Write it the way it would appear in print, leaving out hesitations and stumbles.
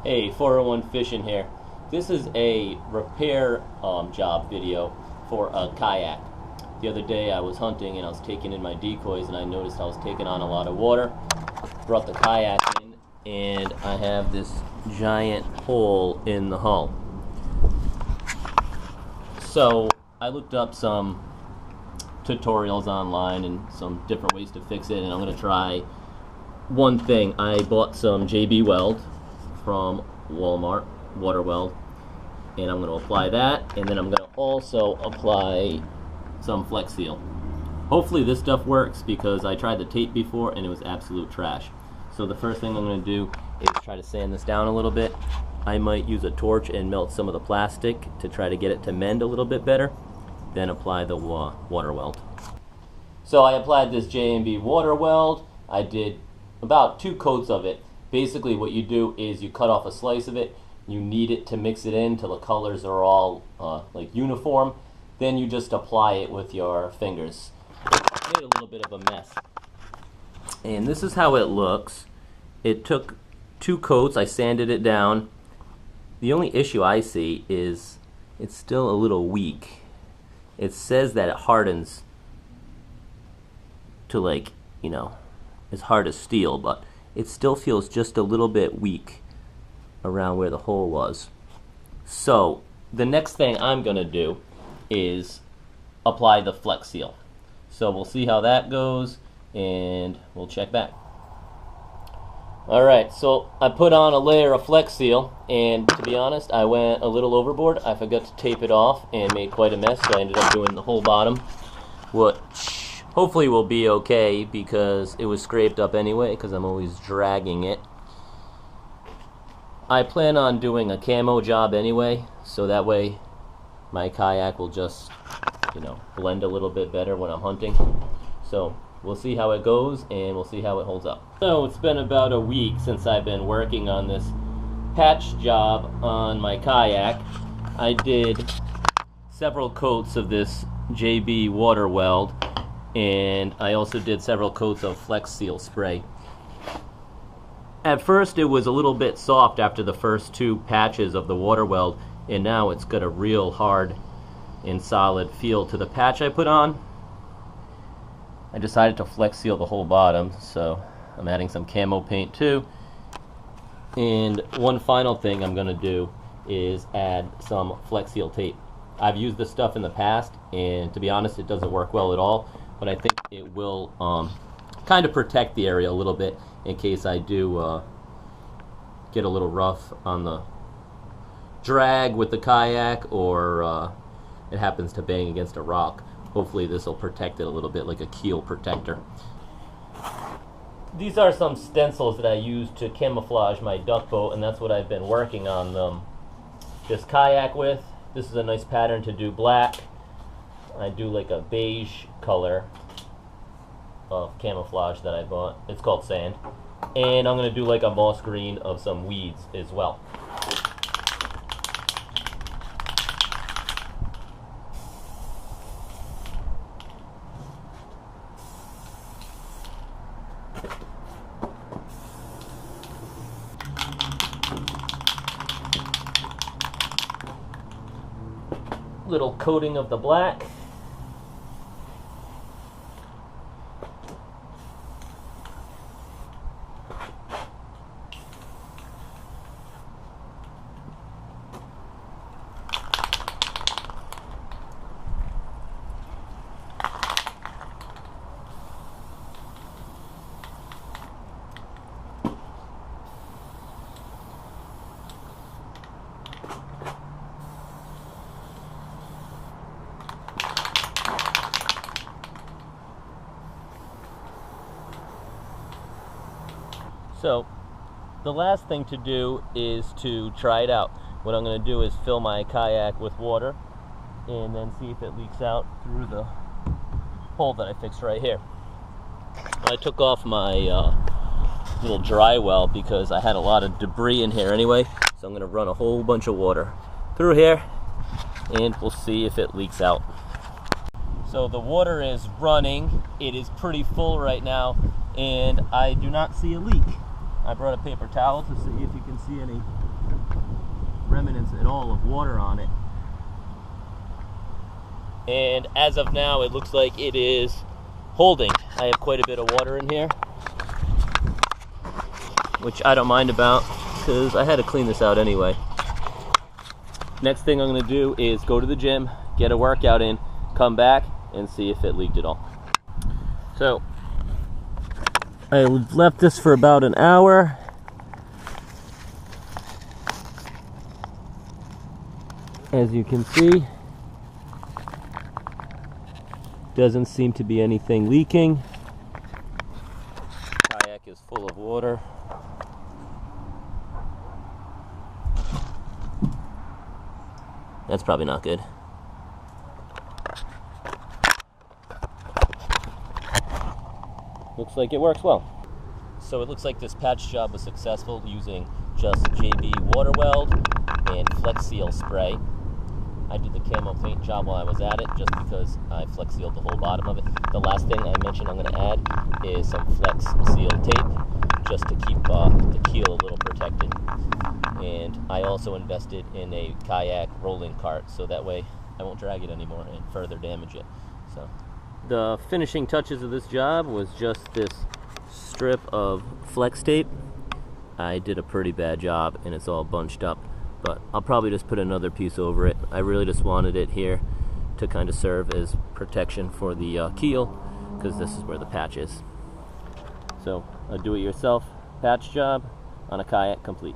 Hey, 401 Fishing here. This is a repair job video for a kayak. The other day I was hunting and I was taking in my decoys and I noticed I was taking on a lot of water. Brought the kayak in and I have this giant hole in the hull. So I looked up some tutorials online and some different ways to fix it, and I'm going to try one thing. I bought some Weld from Walmart, water weld, and I'm going to apply that, and then I'm going to also apply some Flex Seal. Hopefully this stuff works because I tried the tape before and it was absolute trash. So the first thing I'm going to do is try to sand this down a little bit. I might use a torch and melt some of the plastic to try to get it to mend a little bit better, then apply the water weld. So I applied this J&B water weld. I did about 2 coats of it. Basically what you do is you cut off a slice of it, you knead it to mix it in till the colors are all like uniform, then you just apply it with your fingers. It made a little bit of a mess. And this is how it looks. It took 2 coats, I sanded it down. The only issue I see is it's still a little weak. It says that it hardens to, like, you know, as hard as steel, but it still feels just a little bit weak around where the hole was. So the next thing I'm going to do is apply the Flex Seal. So we'll see how that goes and we'll check back. Alright, so I put on a layer of Flex Seal, and to be honest, I went a little overboard. I forgot to tape it off and made quite a mess, so I ended up doing the whole bottom, which hopefully will be okay because it was scraped up anyway because I'm always dragging it. I plan on doing a camo job anyway, so that way my kayak will just, you know, blend a little bit better when I'm hunting. So we'll see how it goes and we'll see how it holds up. So it's been about a week since I've been working on this patch job on my kayak. I did several coats of this JB water weld, and I also did several coats of Flex Seal spray. At first it was a little bit soft after the first 2 patches of the water weld, and now it's got a real hard and solid feel to the patch I put on. I decided to Flex Seal the whole bottom, so I'm adding some camo paint too. And one final thing I'm going to do is add some Flex Seal tape. I've used this stuff in the past, and to be honest, it doesn't work well at all, but I think it will kind of protect the area a little bit in case I do get a little rough on the drag with the kayak, or it happens to bang against a rock. Hopefully this will protect it a little bit, like a keel protector. These are some stencils that I use to camouflage my duck boat, and that's what I've been working on this kayak with. This is a nice pattern to do black. I do like a beige color of camouflage that I bought. It's called sand. And I'm going to do like a moss green of some weeds as well. Little coating of the black. So the last thing to do is to try it out. What I'm going to do is fill my kayak with water and then see if it leaks out through the hole that I fixed right here. I took off my little dry well because I had a lot of debris in here anyway, so I'm going to run a whole bunch of water through here and we'll see if it leaks out. So the water is running. It is pretty full right now and I do not see a leak. I brought a paper towel to see if you can see any remnants at all of water on it. And as of now, it looks like it is holding. I have quite a bit of water in here, which I don't mind about because I had to clean this out anyway. Next thing I'm going to do is go to the gym, get a workout in, come back, and see if it leaked at all. So, I left this for about an hour. As you can see, doesn't seem to be anything leaking. Kayak is full of water. That's probably not good. Looks like it works well. So it looks like this patch job was successful using just JB water weld and Flex Seal spray. I did the camo paint job while I was at it just because I Flex Sealed the whole bottom of it. The last thing I mentioned I'm going to add is some Flex Seal tape just to keep the keel a little protected. And I also invested in a Kayak rolling cart so that way I won't drag it anymore and further damage it. So the finishing touches of this job was just this strip of flex tape. I did a pretty bad job and it's all bunched up, but I'll probably just put another piece over it. I really just wanted it here to kind of serve as protection for the keel because this is where the patch is. So a do-it-yourself patch job on a Kayak complete.